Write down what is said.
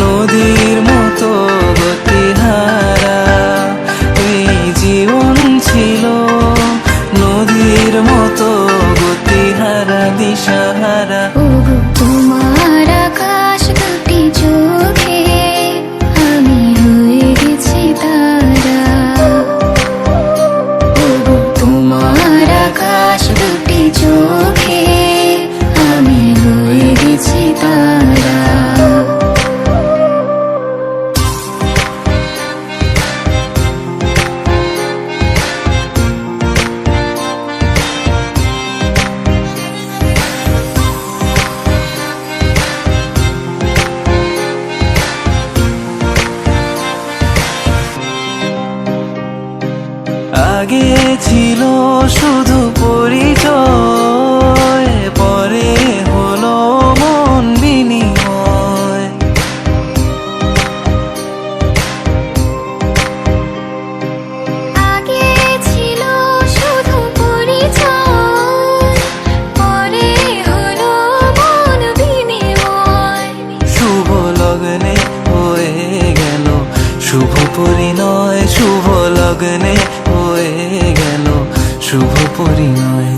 নদীর মতো গতিহারা, এই জীবন ছিল নদীর মতো গতিহারা, দিশাহারা। তোমার আকাশ দুটি চোখে আমি হয়ে গেছি তারা, তোমার আকাশ দুটি চোখে আমি হয়ে গেছি তারা। আগে ছিল শুধু পরিচয়, পরে হলো মন বিনিময়। আগে ছিল শুধু পরিচয়, পরে হলো মন বিনিময়। শুভ লগ্নে হয়ে গেল শুভ পরিণয়, শুভ লগ্নে হয়ে গেল শুভ পরিণয়।